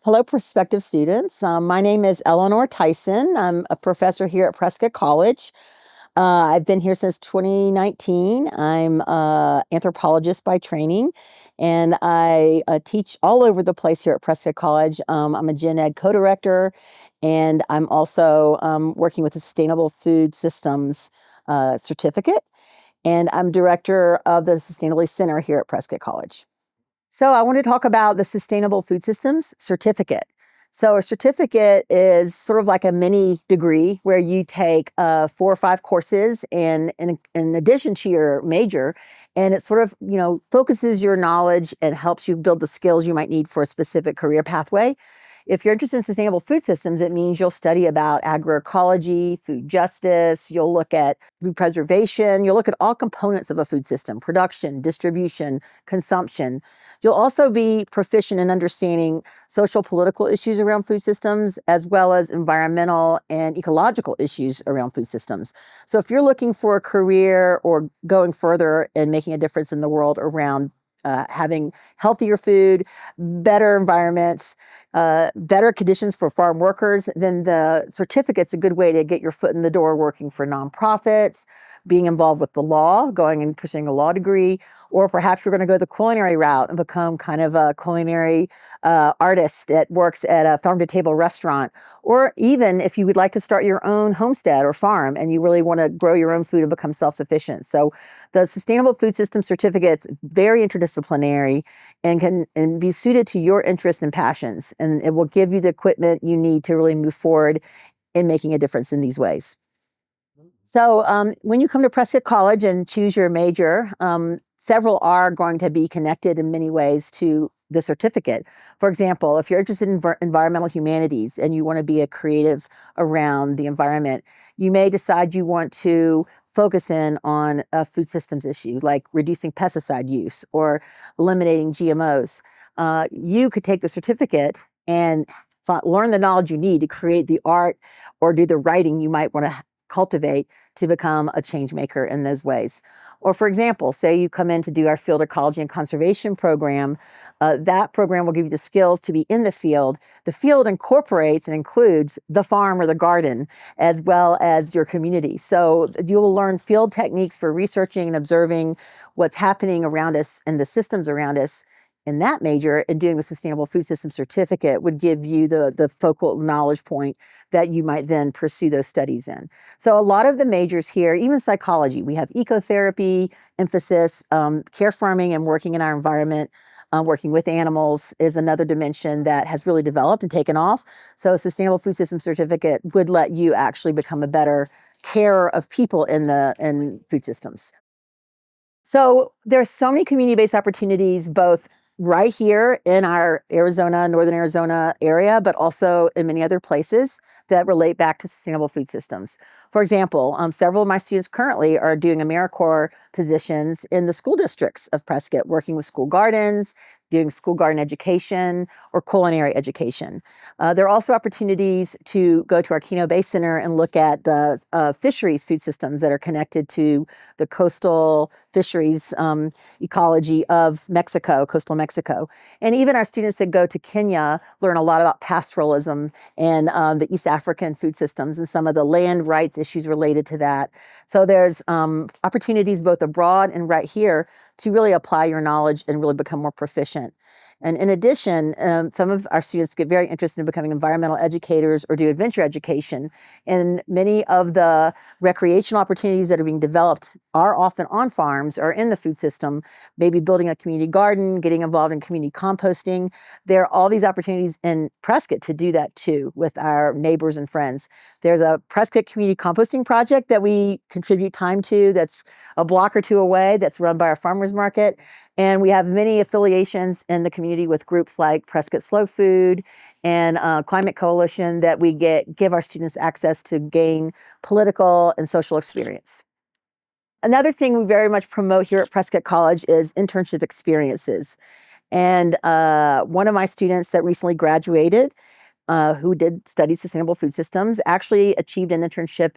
Hello, prospective students. My name is Eleanor Tison. I'm a professor here at Prescott College. I've been here since 2019. I'm an anthropologist by training, and I teach all over the place here at Prescott College. I'm a Gen Ed co-director, and I'm also working with the Sustainable Food Systems certificate, and I'm director of the Sustainability Center here at Prescott College. So I want to talk about the Sustainable Food Systems certificate. So a certificate is sort of like a mini degree where you take 4 or 5 courses in addition to your major, and it sort of focuses your knowledge and helps you build the skills you might need for a specific career pathway. If you're interested in sustainable food systems, it means you'll study about agroecology, food justice, you'll look at food preservation, you'll look at all components of a food system: production, distribution, consumption. You'll also be proficient in understanding social political issues around food systems, as well as environmental and ecological issues around food systems. So if you're looking for a career or going further and making a difference in the world around having healthier food, better environments, better conditions for farm workers, then the certificate's a good way to get your foot in the door working for nonprofits, being involved with the law, going and pursuing a law degree, or perhaps you're going to go the culinary route and become kind of a culinary artist that works at a farm-to-table restaurant, or even if you would like to start your own homestead or farm and you really want to grow your own food and become self-sufficient. So the Sustainable Food System Certificate's very interdisciplinary and can be suited to your interests and passions, and it will give you the equipment you need to really move forward in making a difference in these ways. So when you come to Prescott College and choose your major, several are going to be connected in many ways to the certificate. For example, if you're interested in environmental humanities and you want to be a creative around the environment, you may decide you want to focus in on a food systems issue like reducing pesticide use or eliminating GMOs. You could take the certificate and learn the knowledge you need to create the art or do the writing you might want to cultivate to become a change maker in those ways. Or for example, say you come in to do our field ecology and conservation program. That program will give you the skills to be in the field. The field incorporates and includes the farm or the garden, as well as your community. So you will learn field techniques for researching and observing what's happening around us and the systems around us. In that major, and doing the Sustainable Food System Certificate would give you the focal knowledge point that you might then pursue those studies in. So a lot of the majors here, even psychology, we have ecotherapy, emphasis, care farming and working in our environment, working with animals is another dimension that has really developed and taken off. So a Sustainable Food System Certificate would let you actually become a better carer of people in food systems. So there's so many community-based opportunities, both right here in our northern Arizona area, but also in many other places that relate back to sustainable food systems. For example, several of my students currently are doing AmeriCorps positions in the school districts of Prescott, working with school gardens, doing school garden education or culinary education. There are also opportunities to go to our Keno Bay Center and look at the fisheries food systems that are connected to the coastal fisheries ecology of Mexico, coastal Mexico. And even our students that go to Kenya learn a lot about pastoralism and the East African food systems and some of the land rights issues related to that. So there's opportunities both abroad and right here to really apply your knowledge and really become more proficient. And in addition, some of our students get very interested in becoming environmental educators or do adventure education. And many of the recreational opportunities that are being developed are often on farms or in the food system, maybe building a community garden, getting involved in community composting. There are all these opportunities in Prescott to do that too with our neighbors and friends. There's a Prescott Community Composting Project that we contribute time to that's a block or two away that's run by our farmers market. And we have many affiliations in the community with groups like Prescott Slow Food and Climate Coalition that we give our students access to gain political and social experience. Another thing we very much promote here at Prescott College is internship experiences. And one of my students that recently graduated, who did study sustainable food systems, actually achieved an internship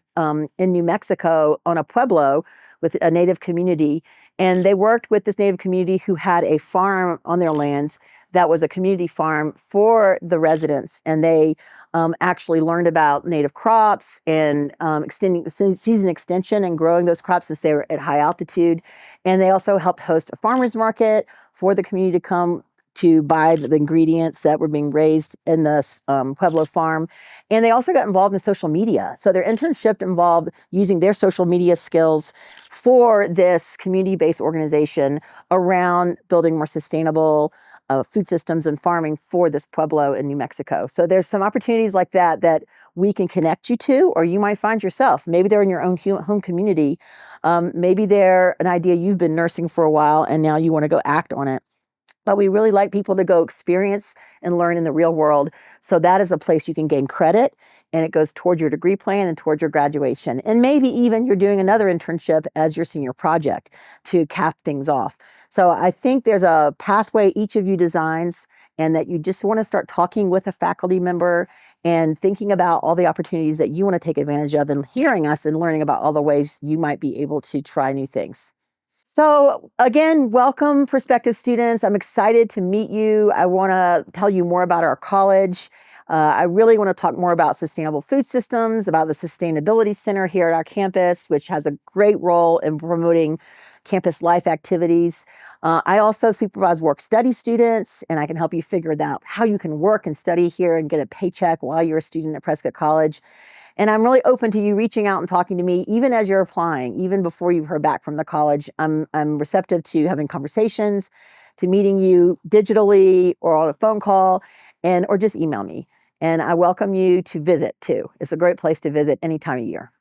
in New Mexico on a pueblo with a Native community. And they worked with this Native community who had a farm on their lands that was a community farm for the residents, and they actually learned about native crops and extending season extension and growing those crops since they were at high altitude. And they also helped host a farmers market for the community to come to buy the ingredients that were being raised in the Pueblo farm. And they also got involved in social media. So their internship involved using their social media skills for this community-based organization around building more sustainable food systems and farming for this Pueblo in New Mexico. So there's some opportunities like that that we can connect you to, or you might find yourself. Maybe they're in your own home community. Maybe they're an idea you've been nursing for a while and now you want to go act on it. But we really like people to go experience and learn in the real world. So that is a place you can gain credit, and it goes toward your degree plan and toward your graduation. And maybe even you're doing another internship as your senior project to cap things off. So I think there's a pathway each of you designs, and that you just want to start talking with a faculty member and thinking about all the opportunities that you want to take advantage of, and hearing us and learning about all the ways you might be able to try new things. So again, welcome prospective students. I'm excited to meet you. I want to tell you more about our college. I really want to talk more about sustainable food systems, about the Sustainability Center here at our campus, which has a great role in promoting campus life activities. I also supervise work-study students, and I can help you figure out how you can work and study here and get a paycheck while you're a student at Prescott College. And I'm really open to you reaching out and talking to me, even as you're applying, even before you've heard back from the college. I'm receptive to having conversations, to meeting you digitally or on a phone call, or just email me. And I welcome you to visit too. It's a great place to visit any time of year.